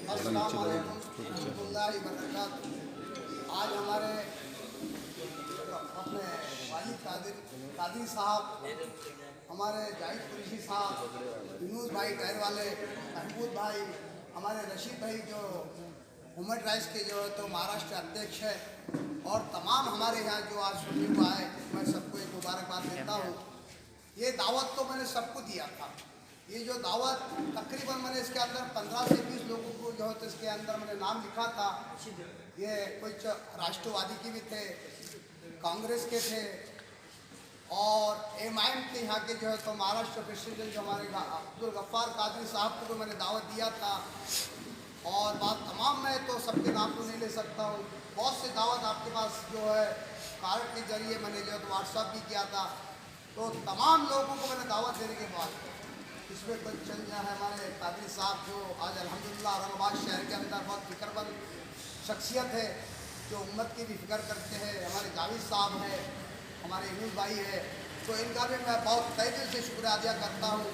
अस्सलाम वालेकुम रहमतुल्लाहि व बरकातहू। आज हमारे अपने वालिद कादिर साहब, हमारे जाहिद कुरैशी साहब, यूनुस भाई टायर वाले, महमूद भाई, हमारे रशीद भाई जो ह्यूमन राइट्स के जो है तो महाराष्ट्र अध्यक्ष है, और तमाम हमारे यहाँ जो आज सुनी हुआ है, मैं सबको एक मुबारकबाद देता हूँ। ये दावत तो मैंने सबको दिया था। ये जो दावत तकरीबन मैंने इसके अंदर 15 से 20 लोगों को जो है तो इसके अंदर मैंने नाम लिखा था। ये कुछ राष्ट्रवादी के भी थे, कांग्रेस के थे, और एमआईएम के यहाँ के जो है तो महाराष्ट्र प्रेसिडेंट जो हमारे अब्दुल गफ्फार कादरी साहब को मैंने दावत दिया था। और बात तमाम मैं तो सबके नाम तो नहीं ले सकता हूँ। बहुत से दावत आपके पास जो है कार्ड के जरिए मैंने जो है तो व्हाट्सअप भी किया था। तो तमाम लोगों को मैंने दावत देने के बाद इसमें कुछ चल रहा है हमारे कादरी साहब जो आज अल्हम्दुलिल्लाह औरंगाबाद शहर के अंदर बहुत फिक्रमंद शख्सियत है, जो उम्मत की भी फिक्र करते हैं। हमारे जावेद साहब है, हमारे यूनुस भाई है, तो इनका भी मैं बहुत तहे दिल से शुक्रिया अदा करता हूँ।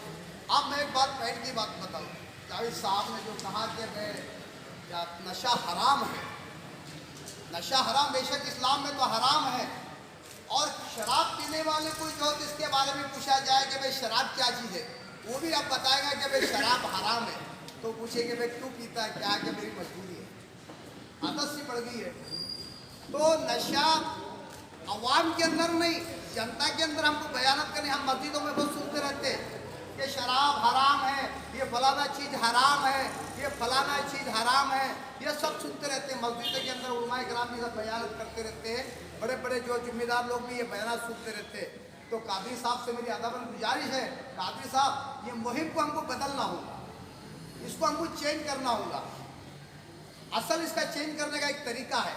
अब मैं एक बात पॉइंट की बात बताऊँ। जावेद साहब ने जो कहा कि नशा हराम है, नशा हराम, बेशक इस्लाम में तो हराम है, और शराब पीने वाले को जो इसके बारे में पूछा जाए कि भाई शराब क्या चीज़ है, वो भी अब बताएगा कि भाई शराब हराम है। तो पूछेंगे भाई क्यों पीता है, क्या कि मेरी मजबूरी है, आदत सी पड़ गई है। तो नशा अवाम के अंदर नहीं, जनता के अंदर हमको बयानत करने, हम मस्जिदों में बहुत सुनते रहते हैं कि शराब हराम है, ये फलाना चीज़ हराम है, ये फलाना चीज़ हराम है, ये सब सुनते रहते हैं। मस्जिद के अंदर उलमाए किराम भी सब बयानत करते रहते हैं, बड़े बड़े जो जिम्मेदार लोग भी ये बयान सुनते रहते हैं। तो कादरी साहब से मेरी अदबन गुजारिश है, कादरी साहब ये मुहिम को हमको बदलना होगा, इसको हमको चेंज करना होगा। असल इसका चेंज करने का एक तरीका है,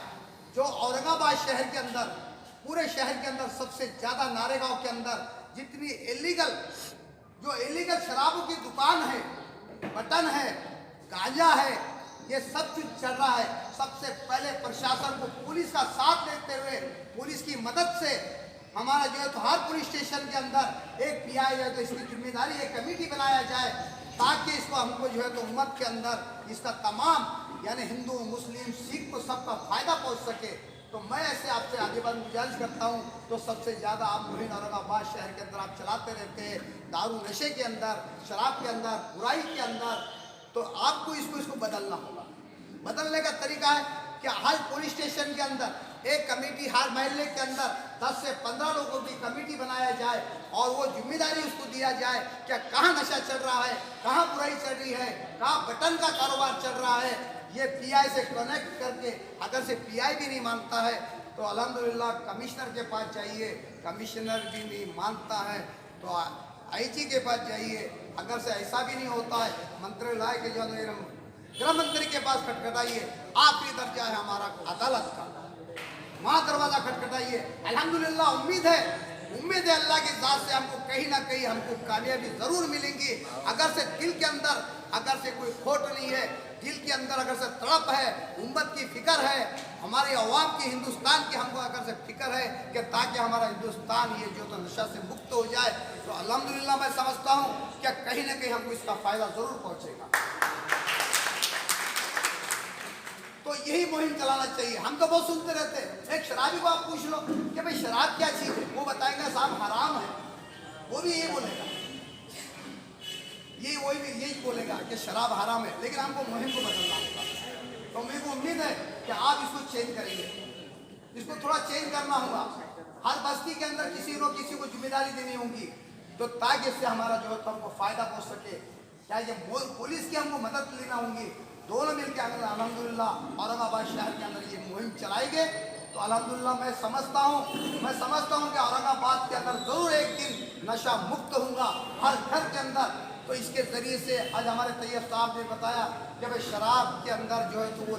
जो औरंगाबाद शहर के अंदर, पूरे शहर के अंदर सबसे ज़्यादा नारेगांव के अंदर जितनी इलीगल शराबों की दुकान है, बटन है, गांजा है, ये सब कुछ चल रहा है। सबसे पहले प्रशासन को पुलिस का साथ देते हुए, पुलिस की मदद से हमारा जो है तो हर पुलिस स्टेशन के अंदर एक पीआई है, तो इसकी जिम्मेदारी एक कमेटी बनाया जाए, ताकि इसको हमको जो है तो उम्मत के अंदर इसका तमाम यानी हिंदू, मुस्लिम, सिख को सबका फ़ायदा पहुंच सके। तो मैं ऐसे आपसे आगे बढ़ गुजारिश करता हूं। तो सबसे ज़्यादा आप मुहिम औरंगाबाद शहर के अंदर आप चलाते रहते हैं, दारू नशे के अंदर, शराब के अंदर, बुराई के अंदर, तो आपको इसको बदलना होगा। बदलने का तरीका है कि हर पुलिस स्टेशन के अंदर एक कमेटी, हर महल्ले के अंदर 10 से 15 लोगों की कमेटी बनाया जाए, और वो जिम्मेदारी उसको दिया जाए कि कहाँ नशा चल रहा है, कहाँ बुराई चल रही है, कहाँ बटन का कारोबार चल रहा है। ये पीआई से कनेक्ट करके, अगर से पीआई भी नहीं मानता है तो अल्हम्दुलिल्लाह कमिश्नर के पास जाइए, कमिश्नर भी नहीं मानता है तो आईजी के पास जाइए। अगर से ऐसा भी नहीं होता है, मंत्रालय के जो गृह मंत्री के पास खटखटाइए। आखिरी दर्जा है हमारा अदालत का, वहाँ दरवाज़ा खटखटाइए। अल्हम्दुलिल्लाह उम्मीद है अल्लाह की ज़ात से हमको कहीं ना कहीं हमको कामयाबी ज़रूर मिलेंगी। अगर से दिल के अंदर अगर से कोई खोट नहीं है, दिल के अंदर अगर से तड़प है, उम्मत की फिक्र है, हमारे अवाम की, हिंदुस्तान की हमको अगर से फिक्र है कि ताकि हमारा हिंदुस्तान ये जो तो नशा से मुक्त हो जाए, तो अल्हम्दुलिल्लाह मैं समझता हूँ कि कहीं ना कहीं हमको इसका फ़ायदा ज़रूर पहुँचेगा। तो यही मुहिम चलाना चाहिए। हम तो बहुत सुनते रहते हैं, एक शराबी को आप पूछ लो कि भाई शराब क्या चीज़ है, वो बताएगा साहब हराम है, वो भी यही बोलेगा, वही भी यही बोलेगा कि शराब हराम है। लेकिन हमको मुहिम को बदलना होगा। तो मेरे को उम्मीद है कि आप इसको चेंज करेंगे, इसको थोड़ा चेंज करना होगा। हर बस्ती के अंदर किसी को जिम्मेदारी देनी होगी, तो ताकि इससे हमारा जो है तो हमको फ़ायदा पहुँच सके। क्या ये पुलिस की हमको मदद लेना होगी, दोनों मिलकर अगर अल्हम्दुलिल्लाह औरंगाबाद शहर के अंदर ये मुहिम चलाएंगे तो अल्हम्दुलिल्लाह मैं समझता हूँ कि औरंगाबाद के अंदर ज़रूर एक दिन नशा मुक्त होगा हर घर के अंदर। तो इसके ज़रिए से आज हमारे तैयब साहब ने बताया कि भाई शराब के अंदर जो है तो वो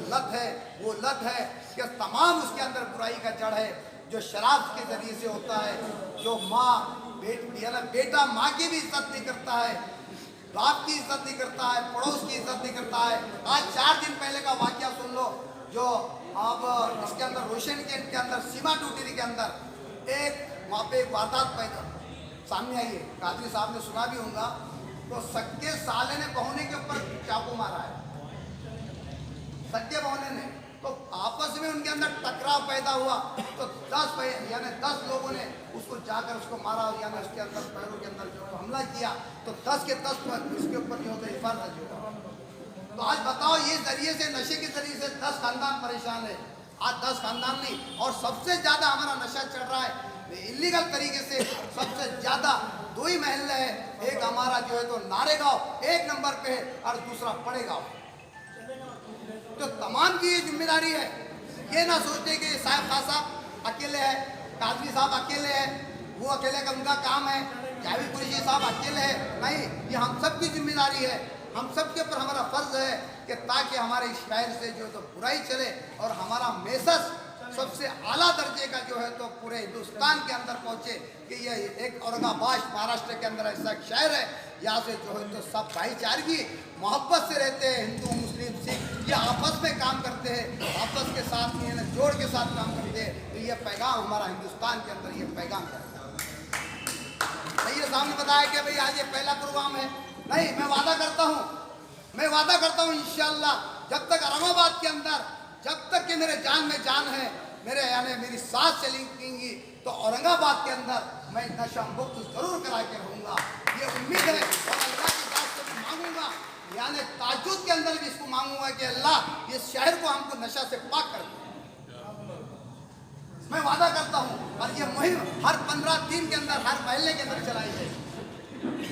लत है कि तमाम उसके अंदर बुराई का जड़ है, जो शराब के ज़रिए से होता है। जो माँ बेटा माँ की भी इज्जत नहीं करता है, बाप की इज्जत नहीं करता है, पड़ोस की इज्जत नहीं करता है। आज 4 दिन पहले का वाकया सुन लो, जो अब इसके अंदर रोशन के अंदर सीमा टूटी के अंदर एक वहाँ पे वारदात पैदा सामने आई है। कादरी साहब ने सुना भी होगा। तो सक्के साले ने बहुने के ऊपर चाकू मारा है, सज्जे मोहल्ले ने, तो आपस में उनके अंदर टकराव पैदा हुआ, तो 10 लोगों ने उसको जाकर उसको मारा, यानी उसके अंदर पैरों के अंदर जो हमला किया, तो 10 के 10 उसके ऊपर जो होता है फर्ज होगा। तो आज बताओ, ये जरिए से, नशे के जरिए से 10 खानदान परेशान है। आज 10 खानदान नहीं, और सबसे ज्यादा हमारा नशा चल रहा है इलीगल तरीके से। सबसे ज्यादा 2 ही महल्ले है, एक हमारा जो है तो नारेगांव 1 नंबर पे है और दूसरा पड़ेगांव। तो तमाम की ये जिम्मेदारी है। ये ना सोचते कि साहब खान साहब अकेले है, काजरी साहब अकेले है, वो अकेले का उनका काम है, जावेद कुरैशी साहब अकेले है। नहीं, ये हम सब की जिम्मेदारी है। हम सब के ऊपर हमारा फर्ज है कि ताकि हमारे शहर से जो तो बुराई चले और हमारा मैसेज सबसे आला दर्जे का जो है तो पूरे हिंदुस्तान के अंदर पहुंचे कि ये एक औरंगाबाद महाराष्ट्र के अंदर ऐसा शहर है, यहाँ से जो है तो सब भाईचारगी मोहब्बत से रहते हैं। हिंदू मुस्लिम सिख ये आपस में काम करते हैं, आपस के साथ जोड़ के साथ काम करते हैं। तो ये पैगाम हमारा हिंदुस्तान के अंदर ये पैगाम करता है। ये सामने बताया कि भाई आज ये पहला प्रोग्राम है। नहीं, मैं वादा करता हूँ इंशाअल्लाह, जब तक औरंगाबाद के अंदर, जब तक कि मेरे जान में जान है, मेरे यानी मेरी सांस चलेंगी, तो औरंगाबाद के अंदर मैं नशा मुक्त जरूर करा के रहूँगा। ये उम्मीद है और अल्लाह की बात से मांगूंगा, यानी ताजुद के अंदर भी इसको मांगूंगा कि अल्लाह इस शहर को हमको नशा से पाक कर दे। मैं वादा करता हूँ। और ये मुहिम हर 15 दिन के अंदर हर महल्ले के अंदर चलाई जाएगी।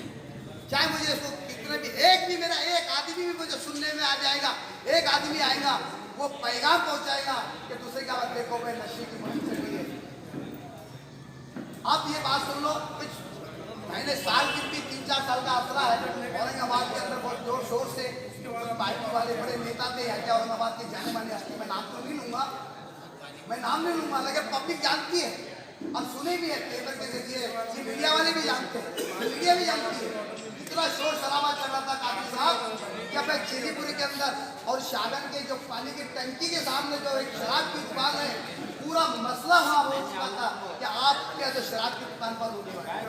चाहे मुझे इसको कितने भी, एक आदमी भी मुझे सुनने में आ जाएगा, एक आदमी आएगा, वो पैगाम पहुंचाएगा कि दूसरे का बात देखो भाई नशे की मुहिम चल रही है। आप ये बात सुन लो, कुछ महीने साल की भी 3-4 साल का असला है। औरंगाबाद के अंदर बहुत जोर शोर से पार्टी वाले बड़े नेता थे, या क्या औरंगाबाद के जाने माने हस्ती, मैं नाम नहीं लूंगा, लेकिन पब्लिक जानती है और सुने भी है पेपर के जरिए, ये मीडिया वाले भी जानते हैं, मीडिया भी जानती है। इतना शोर शराबा चल रहा था काजी साहब कि अपने चिलीपुरी के अंदर और शागन के जो पानी की टंकी के सामने जो एक शराब की दुकान है, पूरा मसला वहाँ हो चुका था कि आप क्या तो शराब की दुकान बंद होने वाली है,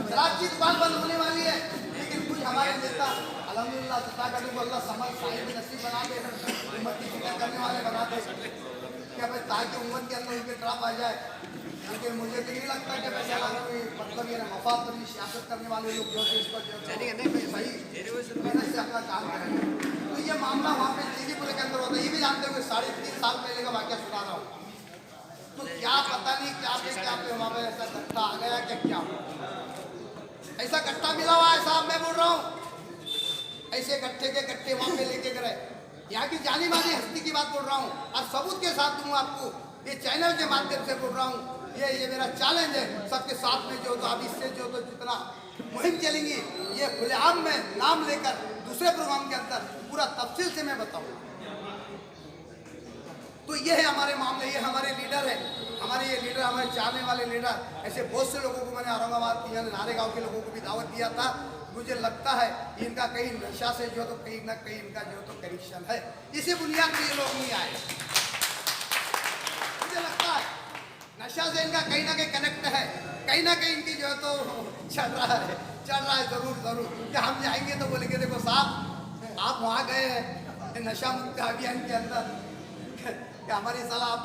शराब की दुकान बंद होने वाली है। लेकिन कुछ हमारे नेता अल्हम्दुलिल्लाह अल्लाह समझ साहिब नसीब बना दे, उम्मत की फिक्र करने वाले बना दे क्या भाई, ताकि उम्मत के अंदर उनके ट्रैप आ जाए। लेकिन मुझे तो नहीं लगता कि कोई मतलब ये मफाद पर सियासत करने वाले लोग जो है इस पर सही मेहनत से अपना काम करेंगे। तो ये मामला वहाँ पे चिलीपुर के अंदर होता है। ये भी जानते हुए 3.5 साल पहले का वाक़या सुना रहा हूँ। तो क्या पता नहीं क्या पे वहाँ पे ऐसा गट्टा आ गया कि क्या ऐसा गट्टा मिला हुआ है साहब, मैं बोल रहा हूँ ऐसे गट्ठे के गट्ठे वहाँ पे लेके गए। यहाँ की जानी मानी हस्ती की बात बोल रहा हूँ और सबूत के साथ दूंगा आपको, ये चैनल के माध्यम से बोल रहा हूँ। ये मेरा चैलेंज है सबके साथ में, जो तो अब इससे जो तो जितना मुहिम चलेंगी ये खुलेआम में नाम लेकर दूसरे प्रोग्राम के अंदर पूरा तफसील से मैं बताऊँगा। तो ये है हमारे मामले, ये हमारे लीडर है, हमारे चाहने वाले लीडर। ऐसे बहुत से लोगों को मैंने औरंगाबाद की नारेगांव के लोगों को भी दावत दिया था। मुझे लगता है इनका कहीं नशा से जो तो कहीं ना कहीं इनका जो तो कनेक्शन है, इसी बुनियाद पर ये लोग नहीं आए। मुझे लगता है नशा से इनका कहीं ना कहीं कनेक्ट है, कहीं ना कहीं इनकी जो है तो चल रहा है जरूर कि हम जाएंगे तो बोलेंगे देखो साहब आप वहाँ गए हैं नशा मुक्त अभियान के अंदर कि हमारी सलाह अब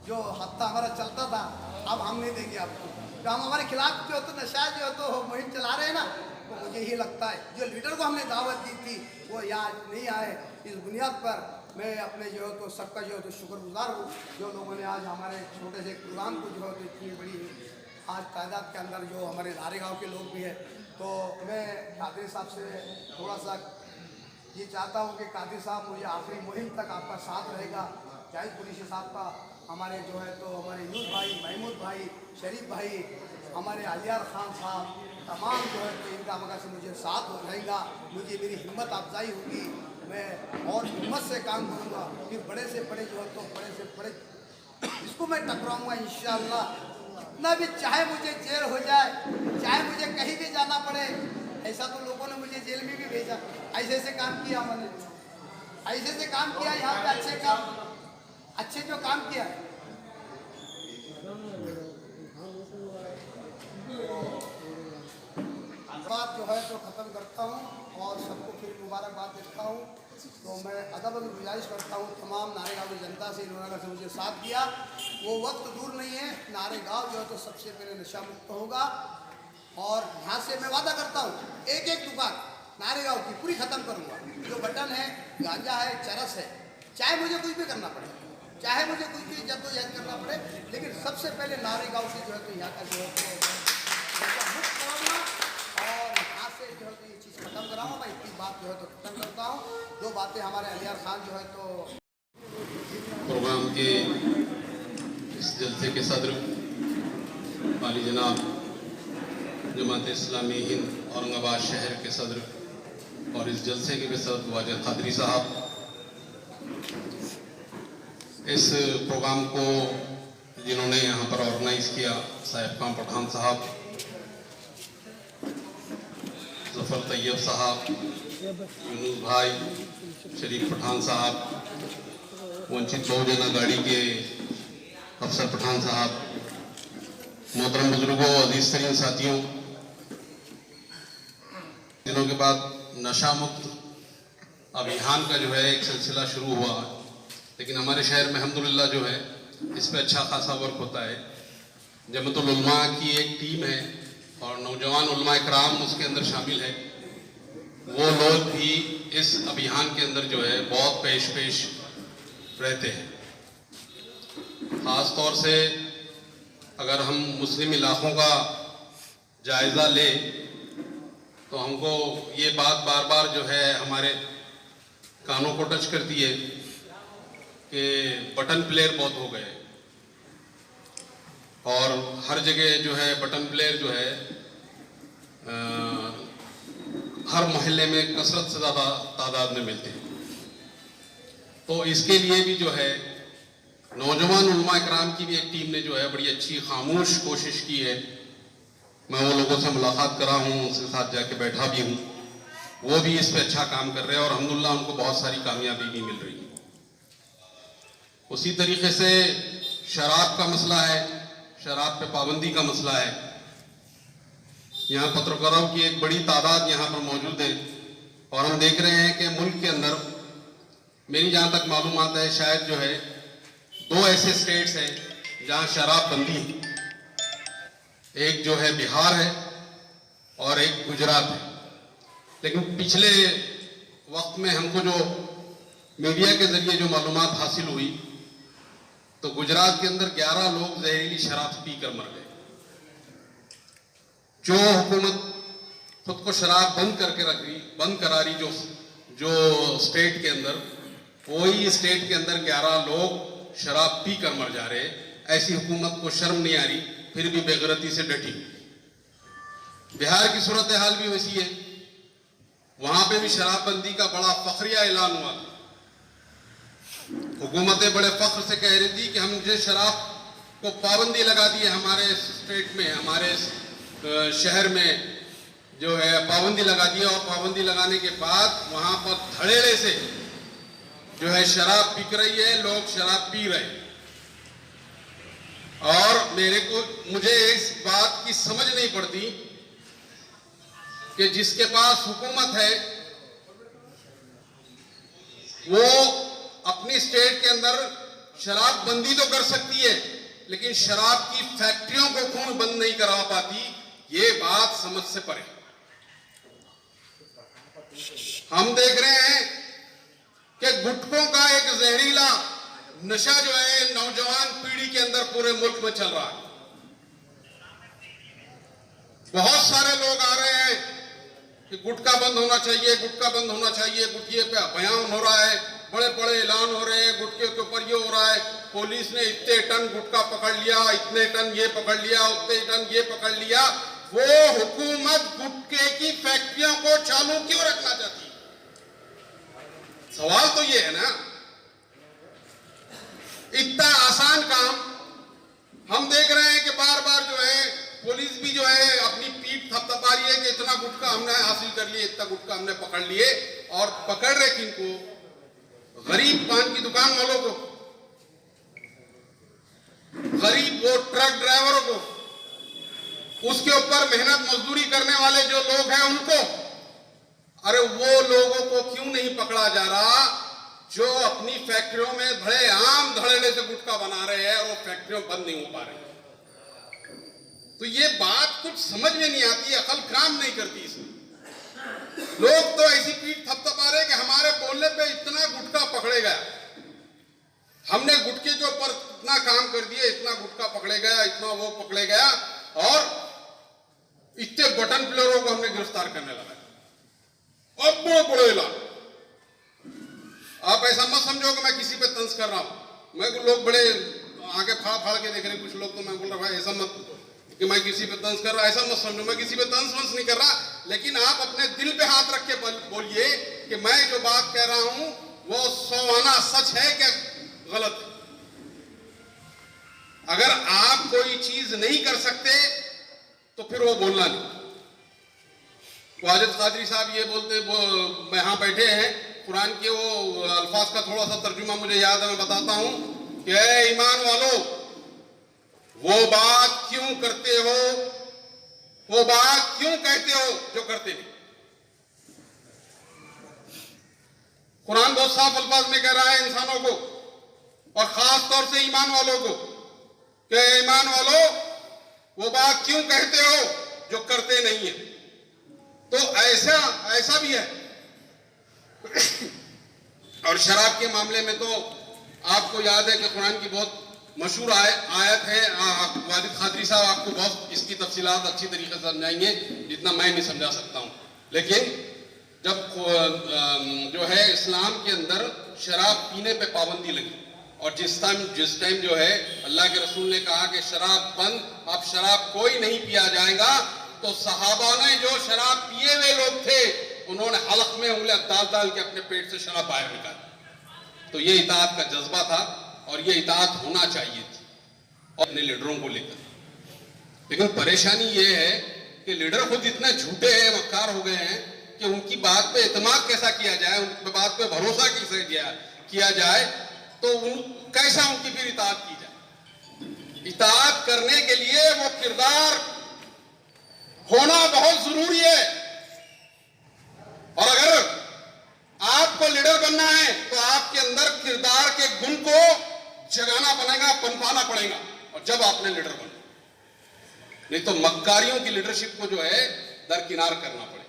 जो हफ्ता हमारा चलता था अब हम नहीं देंगे आपको। तो हम हमारे खिलाफ जो तो नशा जो तो मुहिम चला रहे हैं ना, तो मुझे यही लगता है जो लीडर को हमने दावत दी थी वो यहाँ नहीं आए। इस बुनियाद पर मैं अपने जो है तो सबका जो है तो शुक्रगुजार हूँ जो लोगों ने आज हमारे छोटे से प्रोग्राम को जो है तो इतनी बड़ी आज तादाद के अंदर जो हमारे नारेगांव के लोग भी हैं। तो मैं कादिर साहब से थोड़ा सा ये चाहता हूँ कि कादिर साहब मुझे आखिरी मुहिम तक आपका साथ रहेगा। जावेद कुरैशी साहब का, हमारे जो है तो हमारे यूनुस भाई, महमूद भाई, शरीफ भाई, हमारे अलियार खान साहब, तमाम जो है तो इनका मगर से मुझे साथ रहेगा। मुझे मेरी हिम्मत अफजाई होगी, मैं और हिम्मत से काम करूँगा। फिर बड़े से बड़े जो है तो बड़े से बड़े इसको मैं टकराऊँगा इंशाअल्लाह। कितना भी चाहे मुझे जेल हो जाए, चाहे मुझे कहीं भी जाना पड़े। ऐसा तो लोगों ने मुझे जेल में भी भेजा, ऐसे काम किया मैंने, ऐसे काम किया यहाँ पे अच्छे जो काम किया। बात जो है तो ख़त्म करता हूँ और सबको फिर मुबारकबाद देता हूँ। तो मैं अदब गुजारिश करता हूँ तमाम नारेगांव की जनता से, इन्होंने अगर से मुझे साथ दिया, वो वक्त दूर नहीं है, नारेगांव जो है तो सबसे पहले नशा मुक्त होगा। और यहाँ से मैं वादा करता हूँ एक एक दुकान नारेगांव की पूरी ख़त्म करूँगा। जो बटन है, गांजा है, चरस है, चाहे मुझे कुछ भी करना पड़े, चाहे मुझे कुछ भी जद्दोजहद करना पड़े, लेकिन सबसे पहले नारेगांव की जो है तो यहाँ का जो है तो मुक्त कराऊंगा और यहाँ से जो है तो ये चीज़ खत्म कराऊंगा। मैं इतनी बात जो है तो खत्म करता हूँ। दो बातें हमारे अलियार खान जो है तो प्रोग्राम के इस जलसे के सदर वाली जनाब जमात इस्लामी हिंद औरंगाबाद शहर के सदर और इस जलसे के भी सदर वाजिद कादरी साहब, इस प्रोग्राम को जिन्होंने यहाँ पर ऑर्गेनाइज किया, साहिब खान पठान साहब, जफर तैयब साहब, यूनुस भाई, शरीफ पठान साहब, वंचित बहुजन अघाड़ी के अफसर पठान साहब, मोहतरम बुजुर्गों, अजीज तरीन साथियों, दिनों के बाद नशा मुक्त अभियान का जो है एक सिलसिला शुरू हुआ, लेकिन हमारे शहर में अल्हम्दुलिल्लाह जो है इस पे अच्छा खासा वर्क होता है। जमातुल उलमा की एक टीम है और नौजवान उलमा इकराम उसके अंदर शामिल है। वो लोग भी इस अभियान के अंदर जो है बहुत पेश रहते हैं। ख़ास तौर से अगर हम मुस्लिम इलाकों का जायज़ा लें तो हमको ये बात बार बार जो है हमारे कानों को टच करती है कि बटन प्लेयर बहुत हो गए और हर जगह जो है बटन प्लेयर जो है हर मोहल्ले में कसरत से ज़्यादा तादाद में मिलते हैं। तो इसके लिए भी जो है नौजवान उलमा इकराम की भी एक टीम ने जो है बड़ी अच्छी खामोश कोशिश की है। मैं वो लोगों से मुलाकात करा हूँ, उनके साथ जाके बैठा भी हूँ, वो भी इस पे अच्छा काम कर रहे हैं और अल्हम्दुलिल्लाह उनको बहुत सारी कामयाबी भी मिल रही है। उसी तरीके से शराब का मसला है, शराब पे पाबंदी का मसला है। यहाँ पत्रकारों की एक बड़ी तादाद यहाँ पर मौजूद है और हम देख रहे हैं कि मुल्क के अंदर, मेरी जहाँ तक मालूमात है, शायद जो है 2 ऐसे स्टेट्स हैं जहाँ शराब बंदी है। एक जो है बिहार है और एक गुजरात है। लेकिन पिछले वक्त में हमको जो मीडिया के जरिए जो मालूमात हासिल हुई तो गुजरात के अंदर 11 लोग जहरीली शराब पीकर मर गए। जो हुकूमत खुद को शराब बंद करा रही जो स्टेट के अंदर, वही स्टेट के अंदर 11 लोग शराब पीकर मर जा रहे। ऐसी हुकूमत को शर्म नहीं आ रही, फिर भी बेगैरती से डटी। बिहार की सूरत हाल भी वैसी है, वहां पे भी शराबबंदी का बड़ा फखरिया ऐलान हुआ। हुकूमतें बड़े फख्र से कह रही थी कि हमने शराब को पाबंदी लगा दी है, हमारे स्टेट में, हमारे शहर में जो है पाबंदी लगा दी है। और पाबंदी लगाने के बाद वहां पर धड़ेले से जो है शराब बिक रही है, लोग शराब पी रहे हैं। और मुझे इस बात की समझ नहीं पड़ती कि जिसके पास हुकूमत है वो अपनी स्टेट के अंदर शराब बंदी तो कर सकती है, लेकिन शराब की फैक्ट्रियों को क्यों बंद नहीं करा पाती, ये बात समझ से परे। हम देख रहे हैं कि गुटखों का एक जहरीला नशा जो है नौजवान पीढ़ी के अंदर पूरे मुल्क में चल रहा है। बहुत सारे लोग आ रहे हैं कि गुटखा बंद होना चाहिए, गुटखा बंद होना चाहिए, गुटखे पे बयान हो रहा है, बड़े बड़े ऐलान हो रहे हैं, गुटखे के ऊपर ये हो रहा है, पुलिस ने इतने टन गुटखा पकड़ लिया, इतने टन ये पकड़ लिया, उतने टन ये पकड़ लिया। वो हुकूमत गुटखे की फैक्ट्रियों को चालू क्यों रखना चाहती है? सवाल तो ये है ना। इतना आसान काम हम देख रहे हैं कि बार बार जो है पुलिस भी जो है अपनी पीठ थपथपा रही है कि इतना गुटखा हमने हासिल कर लिए, इतना गुटखा हमने पकड़ लिए। और पकड़ रहे किनको? गरीब पान की दुकान वालों को, गरीब वो ट्रक ड्राइवरों को, उसके ऊपर मेहनत मजदूरी करने वाले जो लोग हैं उनको। अरे वो लोगों को क्यों नहीं पकड़ा जा रहा जो अपनी फैक्ट्रियों में बड़े आम धड़ल्ले से गुटखा बना रहे हैं और वो फैक्ट्रियों बंद नहीं हो पा रही। तो ये बात कुछ समझ में नहीं आती, अकल काम नहीं करती इसमें। लोग तो ऐसी पीठ थपथपा रहे कि हमारे बोलने पे इतना गुटखा पकड़े गया, हमने गुटखे के ऊपर इतना काम कर दिया, इतना गुटखा पकड़े गया, इतना वो पकड़े गया, और इतने बटन प्लेयरों को हमने गिरफ्तार करने लगा। अब बड़े ऐलान, आप ऐसा मत समझो कि मैं किसी पे तंज कर रहा हूं। मैं लोग बड़े आगे फाड़ फाड़ के देख रहे, कुछ लोग तो मैं बोल रहा भाई ऐसा मत कि मैं किसी पे तंज कर रहा, ऐसा मत समझो, मैं किसी पे तंज वंज नहीं कर रहा। लेकिन आप अपने दिल पे हाथ रख के बोलिए कि मैं जो बात कह रहा हूं वो 100 सच है क्या गलत है। अगर आप कोई चीज नहीं कर सकते तो फिर वो बोलना नहीं। वाजिद कादरी साहब ये बोलते, वो यहां बैठे हैं, कुरान के वो अल्फाज का थोड़ा सा तर्जुमा मुझे याद है, मैं बताता हूं कि ऐ ईमान वालों, वो बात क्यों करते हो, वो बात क्यों कहते हो जो करते नहीं। कुरान बहुत साफ अल्फाज में कह रहा है इंसानों को और खास तौर से ईमान वालों को कि ईमान वालों, वो बात क्यों कहते हो जो करते नहीं है। तो ऐसा भी है। और शराब के मामले में तो आपको याद है कि कुरान की बहुत मशहूर आयत है, वाजिद कादरी साहब आपको बहुत इसकी तफसीलात अच्छी तरीके से समझाएंगे जितना मैं नहीं समझा सकता हूं। लेकिन जब जो है इस्लाम के अंदर शराब पीने पे पाबंदी लगी, और जिस टाइम जो है अल्लाह के रसूल ने कहा कि शराब बंद, अब शराब कोई नहीं पिया जाएगा, तो सहाबा ने जो शराब पिए हुए लोग थे उन्होंने हलक में उंगलियां डाल डाल के अपने पेट से शराब बाहर निकाली। तो ये इताअत का जज्बा था और ये इताअत होना चाहिए थी और अपने लीडरों को लेकर। लेकिन परेशानी ये है कि लीडर खुद इतने झूठे हैं, मक्कार हो गए हैं कि उनकी बात पे इत्मीनान कैसा किया जाए, उनकी बात पे भरोसा कैसे किया जाए, तो कैसा उनकी फिर इताअत की जाए। इताअत करने के लिए वो किरदार होना बहुत जरूरी है, और अगर आपको लीडर बनना है तो आपके अंदर किरदार के गुण को जगाना पड़ेगा, पनपाना पड़ेगा, और जब आपने लीडर बनना, नहीं तो मक्कारियों की लीडरशिप को जो है दरकिनार करना पड़ेगा।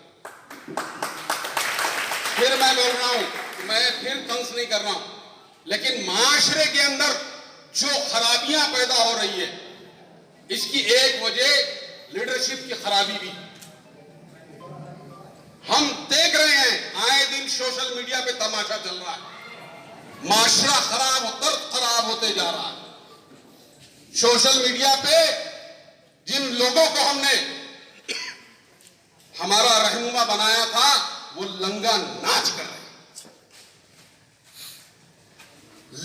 फिर मैं बोल रहा हूं, मैं फिर तंज नहीं कर रहा हूं, लेकिन माशरे के अंदर जो खराबियां पैदा हो रही है, इसकी एक वजह लीडरशिप की खराबी भी। हम देख रहे हैं आए दिन सोशल मीडिया पे तमाशा चल रहा है, माशरा खराब होते जा रहा है। सोशल मीडिया पे जिन लोगों को हमने हमारा रहनुमा बनाया था वो लंगा नाच कर रहे हैं,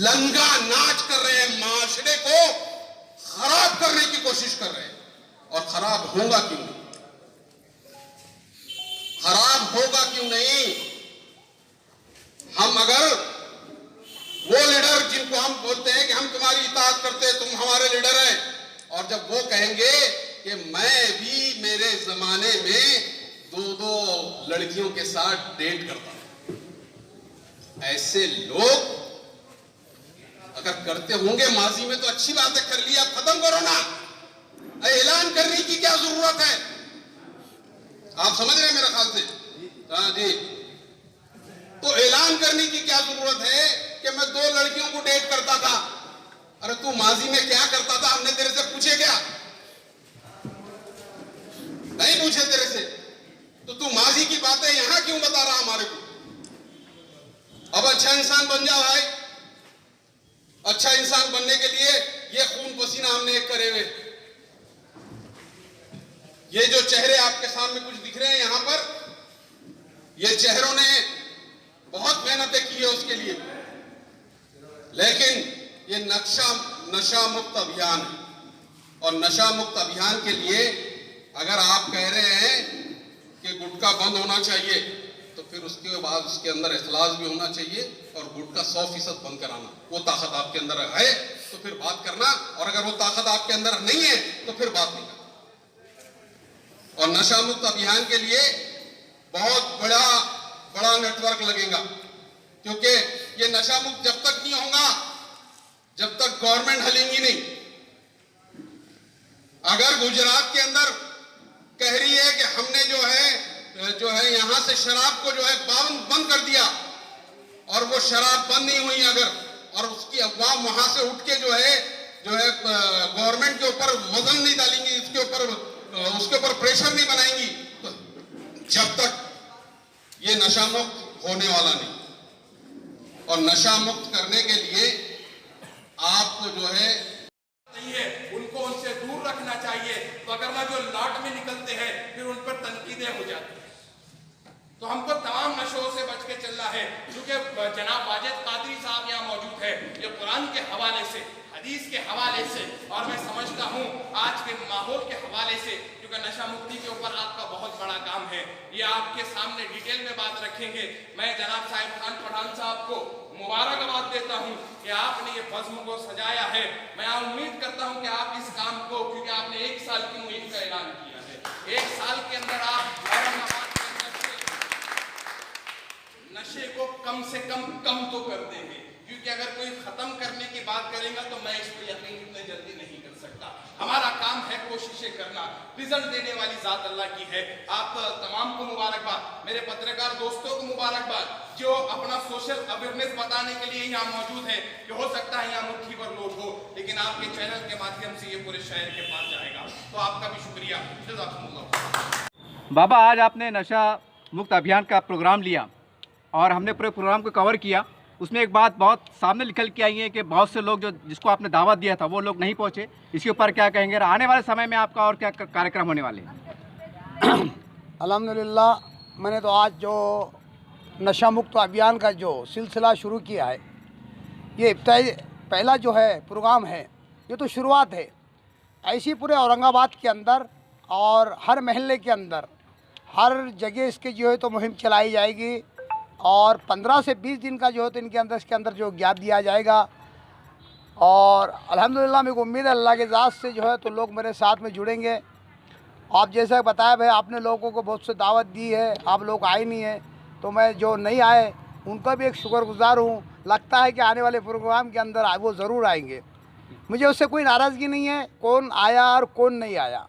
लंगा नाच कर रहे हैं, माशरे को खराब करने की कोशिश कर रहे हैं। और खराब होगा क्यों नहीं, खराब होगा क्यों नहीं। हम अगर वो लीडर जिनको हम बोलते हैं कि हम तुम्हारी इताअत करते हैं, तुम हमारे लीडर हैं, और जब वो कहेंगे कि मैं भी मेरे जमाने में 2-2 लड़कियों के साथ डेट करता हूं, ऐसे लोग अगर करते होंगे माजी में तो अच्छी बात है, कर लिया, खत्म करो ना, ऐलान करने की क्या जरूरत है। आप समझ रहे हैं मेरे ख्याल से? हाँ जी। तो ऐलान करने की क्या जरूरत है कि मैं 2 लड़कियों को डेट करता था। अरे तू माजी में क्या करता था, हमने तेरे से पूछे क्या? नहीं पूछे तेरे से, तो तू माजी की बातें यहां क्यों बता रहा हमारे को। अब अच्छा इंसान बन जा भाई। अच्छा इंसान बनने के लिए ये खून पसीना हमने एक करे हुए, ये जो चेहरे आपके सामने कुछ दिख रहे हैं यहां पर, ये चेहरों ने बहुत मेहनतें की है उसके लिए, लेकिन ये नशा मुक्त अभियान है। और नशा मुक्त अभियान के लिए अगर आप कह रहे हैं कि गुटखा बंद होना चाहिए, तो फिर उसके बाद उसके अंदर इखलास भी होना चाहिए और गुटखा 100% बंद कराना। वो ताकत आपके अंदर है तो फिर बात करना, और अगर वो ताकत आपके अंदर नहीं है तो फिर बात नहीं करना। और नशा मुक्त अभियान के लिए बहुत बड़ा नेटवर्क लगेगा, क्योंकि ये नशा मुक्त जब तक नहीं होगा जब तक गवर्नमेंट हलेंगी नहीं। अगर गुजरात के अंदर कह रही है कि हमने जो है यहां से शराब को जो है बंद कर दिया, और वो शराब बंद नहीं हुई अगर, और उसकी अफवाह वहां से उठ के जो है गवर्नमेंट के ऊपर वजन नहीं डालेंगी, उसके ऊपर प्रेशर नहीं बनाएंगी, तो जब तक ये नशा मुक्त होने वाला नहीं। और नशा मुक्त करने के लिए आपको जो है उनको उनसे दूर रखना चाहिए। तो अगर मैं जो लॉट में निकलते हैं फिर उन पर तनकीदें हो जाती हैं। तो हमको तमाम नशों से बच के चलना है। क्योंकि जनाब वाजिद कादरी साहब यहाँ मौजूद है, ये कुरान के हवाले से, हदीस के हवाले से, और मैं समझता हूँ आज के माहौल के हवाले से, क्योंकि नशा मुक्ति के ऊपर आपका बहुत बड़ा काम है, ये आपके सामने डिटेल में बात रखेंगे। मैं जनाब साहिब खान पठान साहब को मुबारकबाद देता हूँ कि आपने ये बज़्म को सजाया है। मैं उम्मीद करता हूँ कि आप इस काम को, क्योंकि आपने 1 साल की मुहिम का ऐलान किया है, 1 साल के अंदर आप औरंगाबाद के अंदर नशे को कम से कम तो कर देंगे। क्योंकि अगर कोई खत्म करने की बात करेगा तो मैं इस पर यकीन इतने जल्दी नहीं कर सकता। हमारा काम है कोशिशें करना, रिजल्ट देने वाली जात अल्लाह की है। आप तमाम को मुबारकबाद, मेरे पत्रकार दोस्तों को मुबारकबाद जो अपना सोशल अवेयरनेस बताने के लिए यहाँ मौजूद है। कि हो सकता है यहाँ मुट्ठी पर लोड हो, लेकिन आपके चैनल के माध्यम से ये पूरे शहर के पास जाएगा। तो आपका भी शुक्रिया। जज़ाकुमुल्लाह। बाबा, आज आपने नशा मुक्त अभियान का प्रोग्राम लिया और हमने पूरे प्रोग्राम को कवर किया। उसमें एक बात बहुत सामने निकल के आई है कि बहुत से लोग जिसको आपने दावत दिया था वो लोग नहीं पहुंचे। इसके ऊपर क्या कहेंगे? आने वाले समय में आपका और क्या कार्यक्रम होने वाले हैं? अल्हम्दुलिल्लाह, मैंने तो आज जो नशा मुक्त अभियान का जो सिलसिला शुरू किया है, ये पहला जो है प्रोग्राम है, ये तो शुरुआत है। ऐसी पूरे औरंगाबाद के अंदर और हर महल्ले के अंदर हर जगह इसके जो है तो मुहिम चलाई जाएगी, और 15 से 20 दिन का जो है तो इसके अंदर जो गैप दिया जाएगा। और अल्हम्दुलिल्लाह मेरे को उम्मीद है अल्लाह के ज़ात से जो है तो लोग मेरे साथ में जुड़ेंगे। आप जैसा बताया भाई, आपने लोगों को बहुत से दावत दी है, आप लोग आए नहीं हैं, तो मैं जो नहीं आए उनका भी एक शुक्रगुज़ार हूँ। लगता है कि आने वाले प्रोग्राम के अंदर वो ज़रूर आएंगे। मुझे उससे कोई नाराज़गी नहीं है, कौन आया और कौन नहीं आया।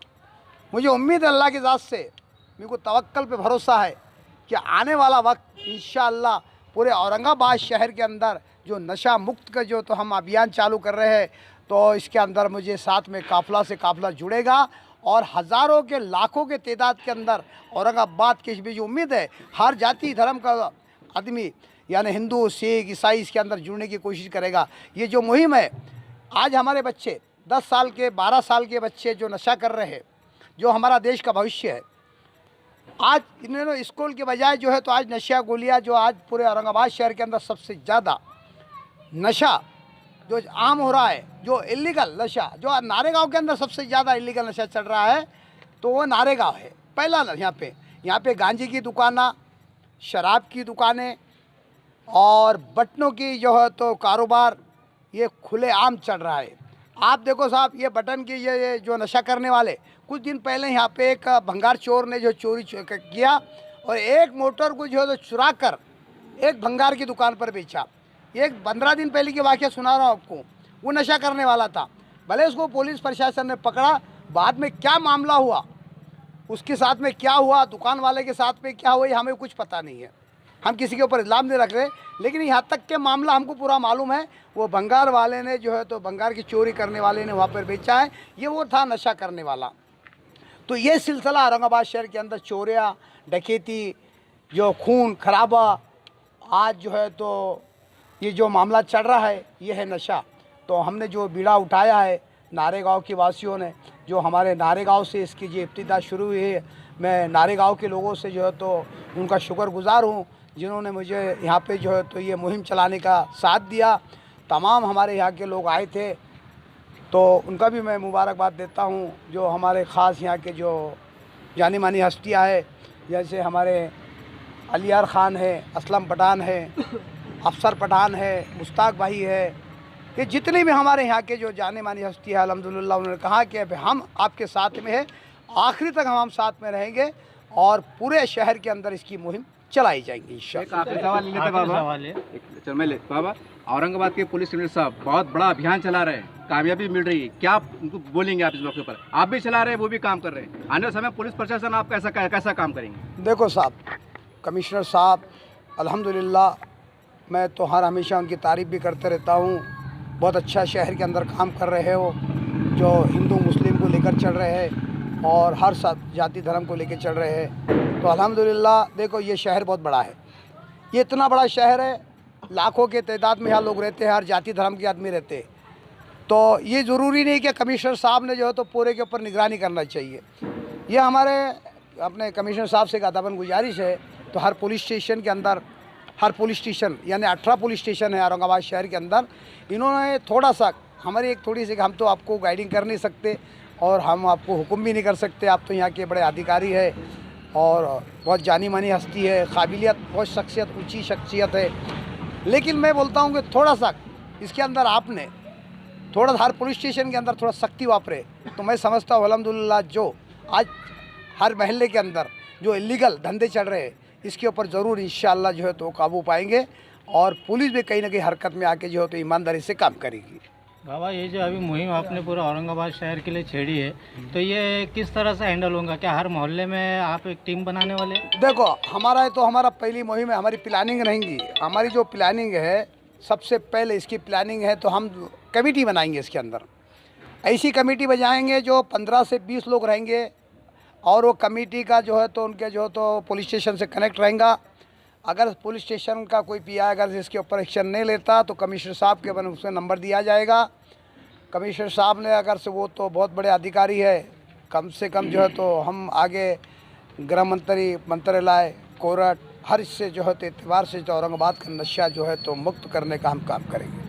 मुझे उम्मीद है अल्लाह के ज़ात से, मेरे को तवक्कल पे भरोसा है कि आने वाला वक्त इंशाअल्लाह पूरे औरंगाबाद शहर के अंदर जो नशा मुक्त का जो तो हम अभियान चालू कर रहे हैं, तो इसके अंदर मुझे साथ में काफ़िला से काफ़िला जुड़ेगा, और हज़ारों के लाखों के तादाद के अंदर औरंगाबाद की भी जो उम्मीद है, हर जाति धर्म का आदमी यानी हिंदू सिख ईसाई इसके अंदर जुड़ने की कोशिश करेगा। ये जो मुहिम है, आज हमारे बच्चे 10 साल के 12 साल के बच्चे जो नशा कर रहे हैं, जो हमारा देश का भविष्य है, आज इन्होंने स्कूल के बजाय जो है तो आज नशा गोलियां जो आज पूरे औरंगाबाद शहर के अंदर सबसे ज़्यादा नशा जो आम हो रहा है, जो इलीगल नशा, जो नारेगांव के अंदर सबसे ज़्यादा इलीगल नशा चल रहा है, तो वो नारेगांव है पहला। यहाँ पे गांजे की दुकानें, शराब की दुकानें और बटनों की जो है तो कारोबार ये खुलेआम चल रहा है। आप देखो साहब, ये बटन की ये जो नशा करने वाले, कुछ दिन पहले यहाँ पे एक भंगार चोर ने जो चोरी किया और एक मोटर को जो है तो चुरा कर एक भंगार की दुकान पर बेचा। एक 15 दिन पहले की वाक़या सुना रहा हूँ आपको। वो नशा करने वाला था, भले उसको पुलिस प्रशासन ने पकड़ा, बाद में क्या मामला हुआ, उसके साथ में क्या हुआ, दुकान वाले के साथ में क्या हुआ, हमें कुछ पता नहीं है। हम किसी के ऊपर इल्ज़ाम नहीं रख रहे, लेकिन यहाँ तक के मामला हमको पूरा मालूम है। वो भंगार वाले ने जो है तो भंगार की चोरी करने वाले ने वहाँ पर बेचा है, ये वो था नशा करने वाला। तो ये सिलसिला औरंगाबाद शहर के अंदर चोरियाँ, डकैती, जो खून खराबा, आज जो है तो ये जो मामला चल रहा है, ये है नशा। तो हमने जो बीड़ा उठाया है नारेगांव के वासियों ने, जो हमारे नारेगांव से इसकी जो इब्तिदा शुरू हुई है, मैं नारेगांव के लोगों से जो है तो उनका शुक्रगुज़ार हूँ जिन्होंने मुझे यहाँ पे जो है तो ये मुहिम चलाने का साथ दिया। तमाम हमारे यहाँ के लोग आए थे, तो उनका भी मैं मुबारकबाद देता हूँ। जो हमारे ख़ास यहाँ के जो जानी मानी हस्तियाँ हैं, जैसे हमारे अलियार ख़ान है, असलम पठान है, अफसर पठान है, मुश्ताक भाई है, ये जितने भी हमारे यहाँ के जो जाने मानी हस्ती है, अल्हम्दुलिल्लाह उन्होंने कहा कि हम आपके साथ में है, आखिरी तक हम साथ में रहेंगे और पूरे शहर के अंदर इसकी मुहिम चलाई जाएंगी इंशाअल्लाह। एक आखिरी सवाल ले लेते बाबा। चल मैं ले बाबा, औरंगाबाद के पुलिस कमिश्नर साहब बहुत बड़ा अभियान चला रहे हैं, कामयाबी मिल रही है, क्या उनको बोलेंगे आप इस मौके पर? आप भी चला रहे हैं, वो भी काम कर रहे हैं, आने वाले समय पुलिस प्रशासन आप कैसा काम करेंगे? देखो साहब, कमिश्नर साहब अल्हम्दुलिल्लाह, मैं तो हर हमेशा उनकी तारीफ़ भी करते रहता हूँ। बहुत अच्छा शहर के अंदर काम कर रहे हो, जो हिंदू मुस्लिम को लेकर चल रहे हैं और हर सब जाति धर्म को लेकर चल रहे हैं। तो अल्हम्दुलिल्लाह देखो, ये शहर बहुत बड़ा है, ये इतना बड़ा शहर है, लाखों के तादाद में यहाँ लोग रहते हैं, हर जाति धर्म के आदमी रहते हैं। तो ये ज़रूरी नहीं कि कमिश्नर साहब ने जो है तो पूरे के ऊपर निगरानी करना चाहिए। ये हमारे अपने कमिश्नर साहब से एक अदबन गुजारिश है, तो हर पुलिस स्टेशन के अंदर, हर पुलिस स्टेशन यानी 18 पुलिस स्टेशन है औरंगाबाद शहर के अंदर, इन्होंने थोड़ा सा हमारी एक थोड़ी सी, हम तो आपको गाइडिंग कर नहीं सकते और हम आपको हुक्म भी नहीं कर सकते, आप तो यहाँ के बड़े अधिकारी है और बहुत जानी मानी हस्ती है, काबिलियत, बहुत शख्सियत, ऊँची शख्सियत है। लेकिन मैं बोलता हूँ कि थोड़ा सा इसके अंदर आपने थोड़ा हर पुलिस स्टेशन के अंदर थोड़ा सख्ती वापरे, तो मैं समझता हूँ अल्हम्दुलिल्लाह जो आज हर महल्ले के अंदर जो इलीगल धंधे चल रहे हैं, इसके ऊपर ज़रूर इंशाअल्लाह जो है तो काबू पाएंगे और पुलिस भी कहीं ना कहीं हरकत में आके जो है तो ईमानदारी से काम करेगी। बाबा, ये जो अभी मुहिम आपने पूरा औरंगाबाद शहर के लिए छेड़ी है, तो ये किस तरह से हैंडल होगा? क्या हर मोहल्ले में आप एक टीम बनाने वाले? देखो, हमारा पहली मुहिम है, हमारी प्लानिंग रहेंगी। हमारी जो प्लानिंग है, सबसे पहले इसकी प्लानिंग है तो हम कमेटी बनाएंगे, इसके अंदर ऐसी कमेटी बनाएंगे जो 15 से 20 लोग रहेंगे और वो कमेटी का जो है तो उनके जो तो पुलिस स्टेशन से कनेक्ट रहेगा। अगर पुलिस स्टेशन का कोई पीआई अगर इसके ऊपर एक्शन नहीं लेता तो कमिश्नर साहब के बन उसमें नंबर दिया जाएगा। कमिश्नर साहब ने अगर से, वो तो बहुत बड़े अधिकारी है, कम से कम जो है तो हम आगे गृह मंत्री, मंत्रालय, कोर्ट, हर इससे जो है तो एतबार से जो औरंगाबाद का नशा जो है तो मुक्त करने का हम काम करेंगे।